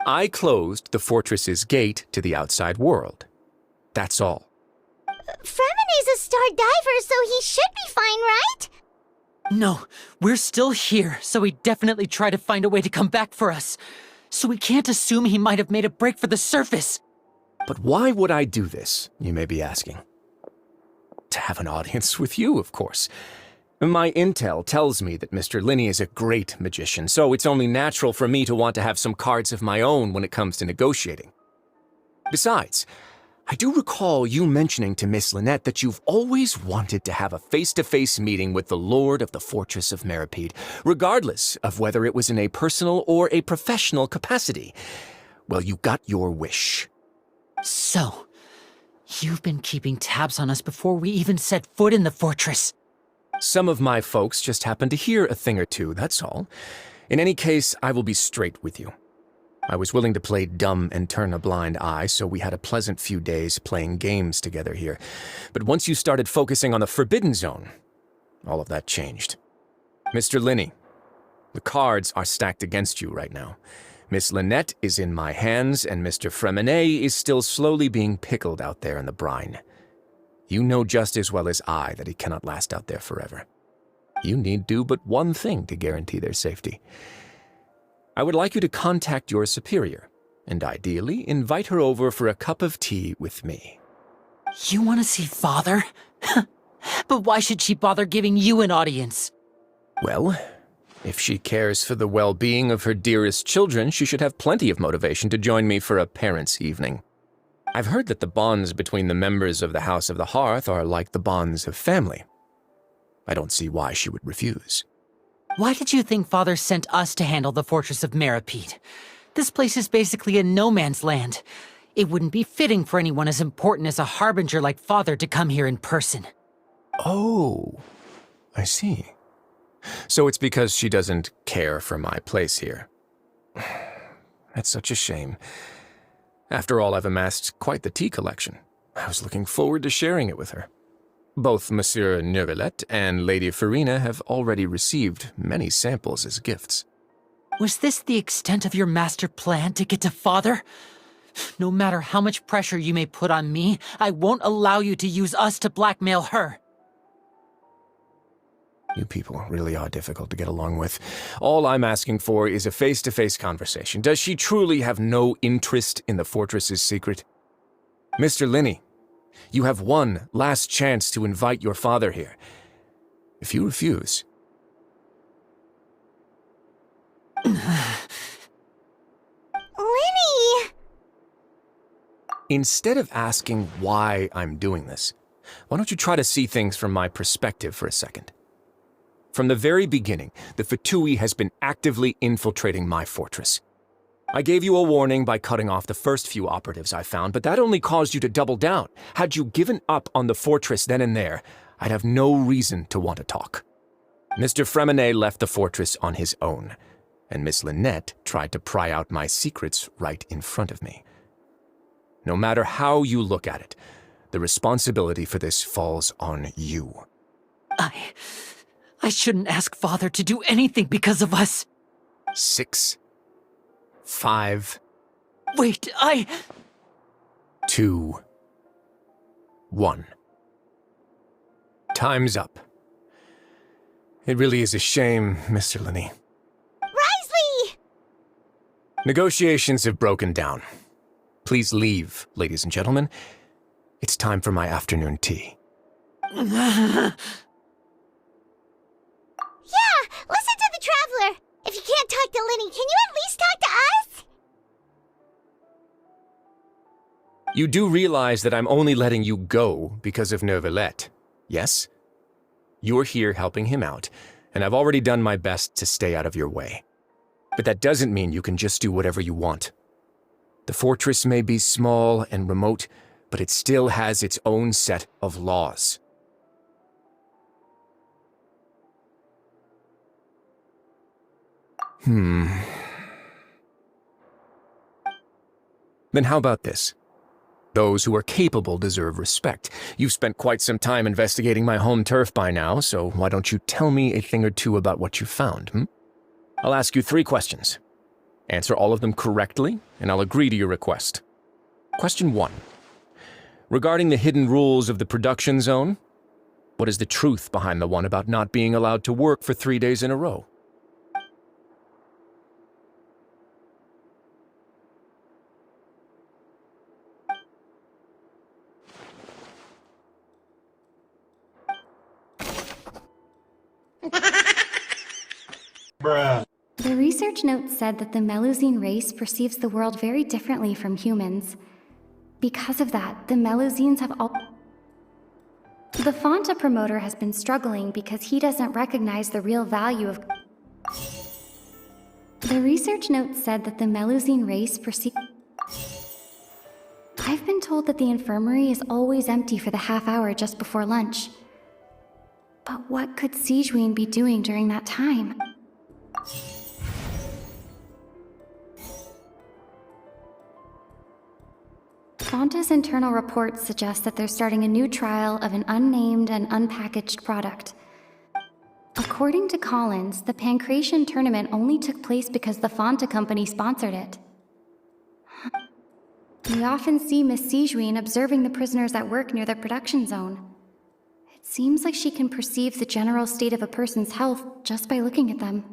I closed the fortress's gate to the outside world. That's all. Fremine's a star diver, so he should be fine, right? No, we're still here, so he definitely tried to find a way to come back for us. So we can't assume he might have made a break for the surface. But why would I do this, you may be asking? To have an audience with you, of course. My intel tells me that Mr. Linney is a great magician, so it's only natural for me to want to have some cards of my own when it comes to negotiating. Besides, I do recall you mentioning to Miss Lynette that you've always wanted to have a face-to-face meeting with the Lord of the Fortress of Meripede, regardless of whether it was in a personal or a professional capacity. Well, you got your wish. So, you've been keeping tabs on us before we even set foot in the fortress. Some of my folks just happened to hear a thing or two, that's all. In any case, I will be straight with you. I was willing to play dumb and turn a blind eye, so we had a pleasant few days playing games together here. But once you started focusing on the Forbidden Zone, all of that changed. Mr. Linney, the cards are stacked against you right now. Miss Lynette is in my hands, and Mr. Fremine is still slowly being pickled out there in the brine. You know just as well as I that he cannot last out there forever. You need do but one thing to guarantee their safety. I would like you to contact your superior, and ideally invite her over for a cup of tea with me. You want to see Father? But why should she bother giving you an audience? Well, if she cares for the well-being of her dearest children, she should have plenty of motivation to join me for a parents' evening. I've heard that the bonds between the members of the House of the Hearth are like the bonds of family. I don't see why she would refuse. Why did you think Father sent us to handle the Fortress of Meripede? This place is basically a no-man's land. It wouldn't be fitting for anyone as important as a harbinger like Father to come here in person. Oh, I see. So it's because she doesn't care for my place here. That's such a shame. After all, I've amassed quite the tea collection. I was looking forward to sharing it with her. Both Monsieur Neuvillette and Lady Farina have already received many samples as gifts. Was this the extent of your master plan to get to Father? No matter how much pressure you may put on me, I won't allow you to use us to blackmail her. You people really are difficult to get along with. All I'm asking for is a face-to-face conversation. Does she truly have no interest in the fortress's secret? Mr. Linney, you have one last chance to invite your father here. If you refuse... Lenny! Instead of asking why I'm doing this, why don't you try to see things from my perspective for a second? From the very beginning, the Fatui has been actively infiltrating my fortress. I gave you a warning by cutting off the first few operatives I found, but that only caused you to double down. Had you given up on the fortress then and there, I'd have no reason to want to talk. Mr. Fremine left the fortress on his own, and Miss Lynette tried to pry out my secrets right in front of me. No matter how you look at it, the responsibility for this falls on you. I shouldn't ask Father to do anything because of us. 6, 5... Wait, 2, 1. Time's up. It really is a shame, Mr. Linney. Risley! Negotiations have broken down. Please leave, ladies and gentlemen. It's time for my afternoon tea. Yeah, listen to the Traveler. If you can't talk to Linny, can you at least talk to us? You do realize that I'm only letting you go because of Neuvillette, yes? You're here helping him out, and I've already done my best to stay out of your way. But that doesn't mean you can just do whatever you want. The fortress may be small and remote, but it still has its own set of laws. Then how about this? Those who are capable deserve respect. You've spent quite some time investigating my home turf by now, so why don't you tell me a thing or two about what you found, I'll ask you 3 questions. Answer all of them correctly, and I'll agree to your request. Question 1. Regarding the hidden rules of the production zone, what is the truth behind the one about not being allowed to work for 3 days in a row? The research note said that the Melusine race perceives the world very differently from humans. Because of that, the Melusines have all... The Fonta promoter has been struggling because he doesn't recognize the real value of... The research note said that the Melusine race perceives... I've been told that the infirmary is always empty for the half hour just before lunch. But what could Sigewinne be doing during that time? Fonta's internal reports suggest that they're starting a new trial of an unnamed and unpackaged product. According to Collins, the Pancration tournament only took place because the Fonta company sponsored it. We often see Miss Sigewinne observing the prisoners at work near the production zone. It seems like she can perceive the general state of a person's health just by looking at them.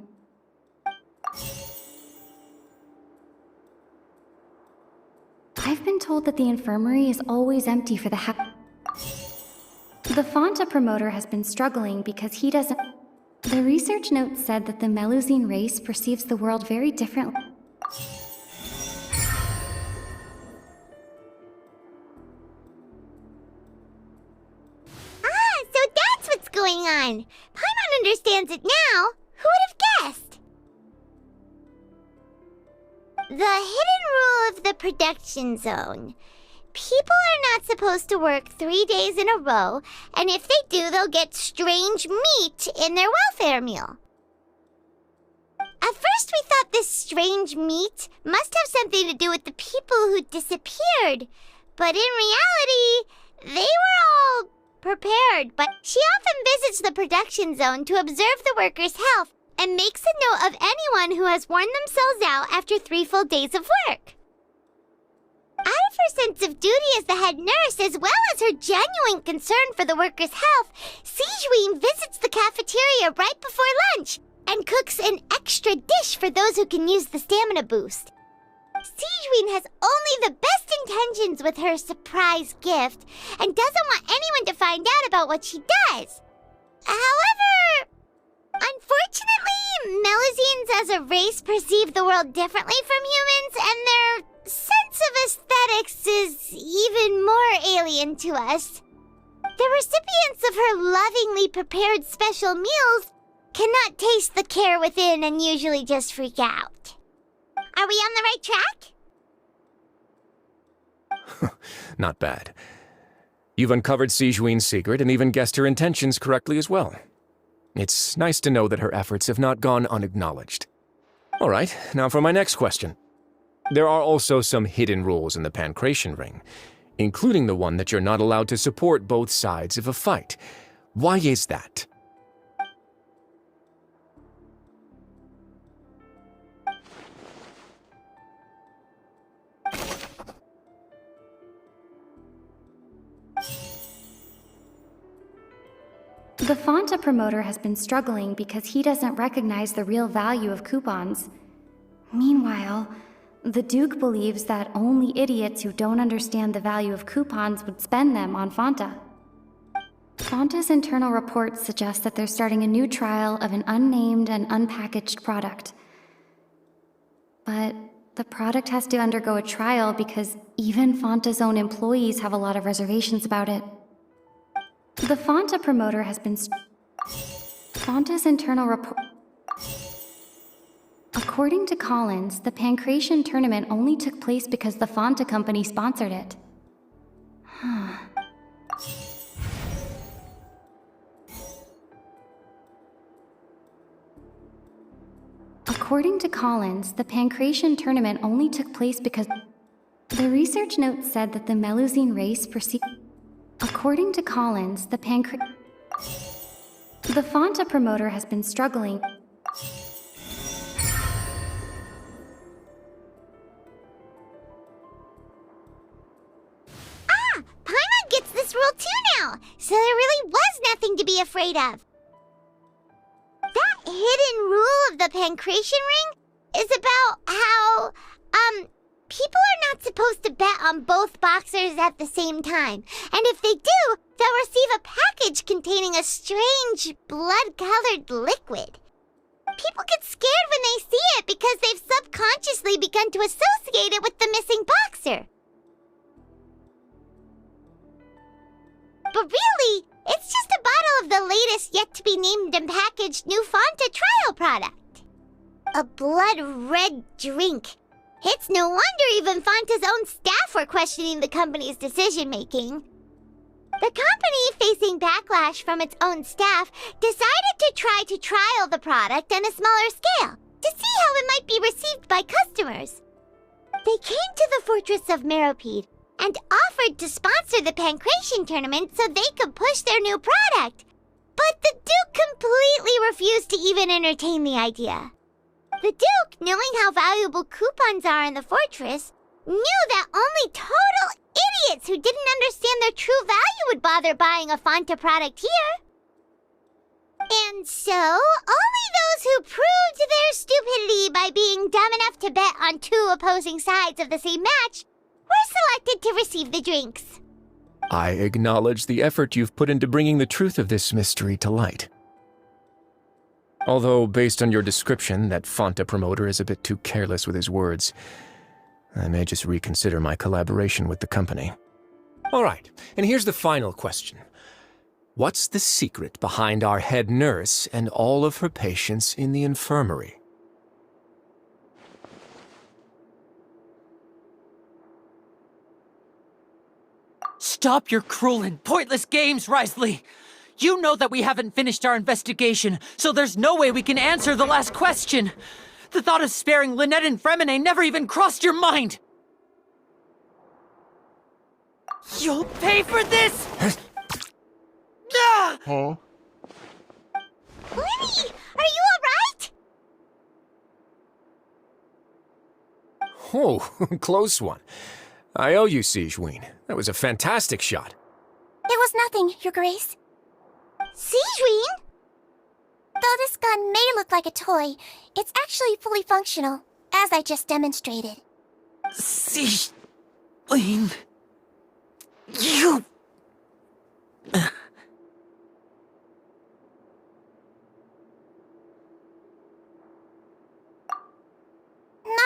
I've been told that the infirmary is always empty for the The Fonta promoter has been struggling because he doesn't... The research note said that the Melusine race perceives the world very differently. So that's what's going on. Paimon understands it now. Who would have guessed? The hidden rule of the production zone. People are not supposed to work 3 days in a row, and if they do, they'll get strange meat in their welfare meal. At first we thought this strange meat must have something to do with the people who disappeared, but in reality, they were all prepared. But she often visits the production zone to observe the workers' health and makes a note of anyone who has worn themselves out after 3 full days of work. Out of her sense of duty as the head nurse, as well as her genuine concern for the workers' health, Sigewinne visits the cafeteria right before lunch and cooks an extra dish for those who can use the stamina boost. Sigewinne has only the best intentions with her surprise gift and doesn't want anyone to find out about what she does. However, unfortunately, Melusines as a race perceive the world differently from humans, and their sense of aesthetics is even more alien to us. The recipients of her lovingly prepared special meals cannot taste the care within and usually just freak out. Are we on the right track? Not bad. You've uncovered Sigewinne's secret and even guessed her intentions correctly as well. It's nice to know that her efforts have not gone unacknowledged. All right, now for my next question. There are also some hidden rules in the Pancration Ring, including the one that you're not allowed to support both sides of a fight. Why is that? The Fanta promoter has been struggling because he doesn't recognize the real value of coupons. Meanwhile, the Duke believes that only idiots who don't understand the value of coupons would spend them on Fanta. Fanta's internal reports suggest that they're starting a new trial of an unnamed and unpackaged product. But the product has to undergo a trial because even Fanta's own employees have a lot of reservations about it. The Fanta promoter has been Fanta's internal report. According to Collins, the Pancration tournament only took place because the Fanta company sponsored it. According to Collins, the Pancration tournament only took place because the research note said that the Melusine race perceived. According to Collins, the Fanta promoter has been struggling. Paimon gets this rule too now, so there really was nothing to be afraid of. That hidden rule of the Pancration ring is about how, people are not supposed to bet on both boxers at the same time. And if they do, they'll receive a package containing a strange, blood-colored liquid. People get scared when they see it because they've subconsciously begun to associate it with the missing boxer. But really, it's just a bottle of the latest yet-to-be-named and packaged new Fanta trial product. A blood-red drink. It's no wonder even Fanta's own staff were questioning the company's decision-making. The company, facing backlash from its own staff, decided to try to trial the product on a smaller scale to see how it might be received by customers. They came to the fortress of Meropide and offered to sponsor the Pancration tournament so they could push their new product. But the Duke completely refused to even entertain the idea. The Duke, knowing how valuable coupons are in the fortress, knew that only total idiots who didn't understand their true value would bother buying a Fanta product here. And so, only those who proved their stupidity by being dumb enough to bet on two opposing sides of the same match were selected to receive the drinks. I acknowledge the effort you've put into bringing the truth of this mystery to light. Although, based on your description, that Fanta promoter is a bit too careless with his words, I may just reconsider my collaboration with the company. All right, and here's the final question. What's the secret behind our head nurse and all of her patients in the infirmary? Stop your cruel and pointless games, Risley! You know that we haven't finished our investigation, so there's no way we can answer the last question! The thought of sparing Lynette and Fremine never even crossed your mind! You'll pay for this! Lenny, are you alright? Oh, close one. I owe you, Sigeween. That was a fantastic shot. It was nothing, Your Grace. Sigeween? Though this gun may look like a toy, it's actually fully functional, as I just demonstrated. Sigeween... You... Not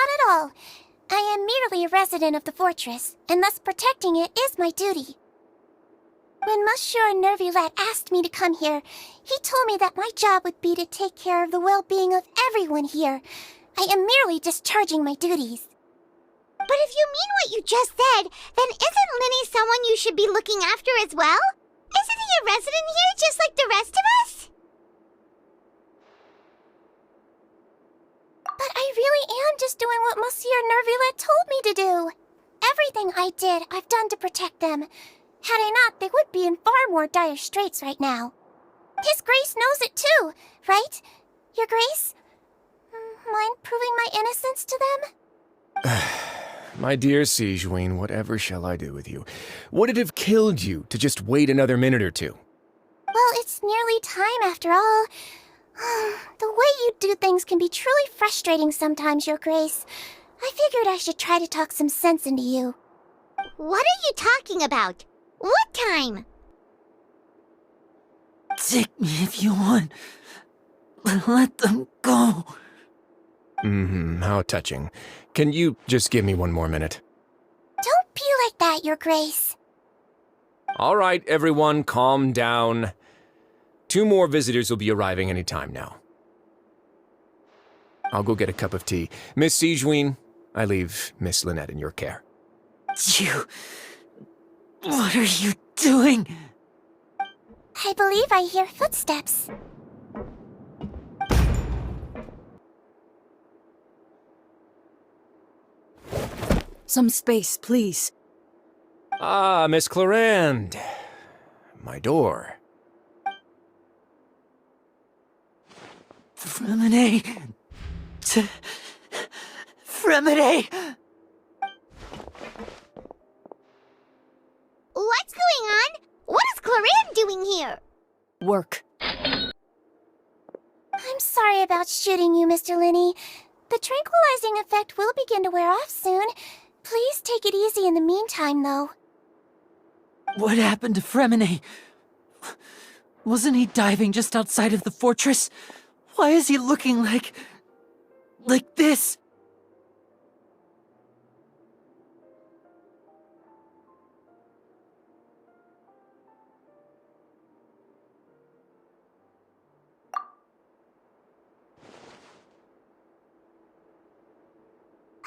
at all. I am merely a resident of the fortress, and thus protecting it is my duty. When Monsieur Nervulette asked me to come here, he told me that my job would be to take care of the well-being of everyone here. I am merely discharging my duties. But if you mean what you just said, then isn't Linny someone you should be looking after as well? Isn't he a resident here just like the rest of us? But I really am just doing what Monsieur Nervulette told me to do. Everything I did, I've done to protect them. Had I not, they would be in far more dire straits right now. His Grace knows it too, right? Your Grace? Mind proving my innocence to them? My dear Sigeween, whatever shall I do with you? Would it have killed you to just wait another minute or two? Well, it's nearly time after all. The way you do things can be truly frustrating sometimes, Your Grace. I figured I should try to talk some sense into you. What are you talking about? What time? Take me if you want, but let them go. How touching. Can you just give me one more minute? Don't be like that, Your Grace. All right, everyone, calm down. 2 more visitors will be arriving any time now. I'll go get a cup of tea. Miss Sigewin, I leave Miss Lynette in your care. You... What are you doing? I believe I hear footsteps. Some space, please. Ah, Miss Clarand. My door. Fremine... Fremine! What's going on? What is Clarand doing here? Work. I'm sorry about shooting you, Mr. Linney. The tranquilizing effect will begin to wear off soon. Please take it easy in the meantime, though. What happened to Fremine? Wasn't he diving just outside of the fortress? Why is he looking like this?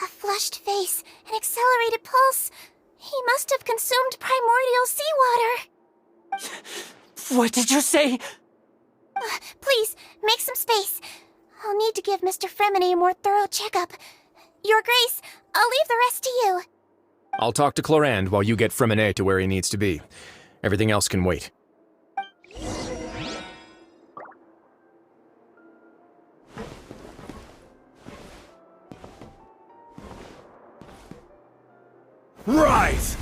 A flushed face, an accelerated pulse. He must have consumed primordial seawater. What did you say? Please, make some space. I'll need to give Mr. Fremine a more thorough checkup. Your Grace, I'll leave the rest to you. I'll talk to Clarand while you get Fremine to where he needs to be. Everything else can wait. Right!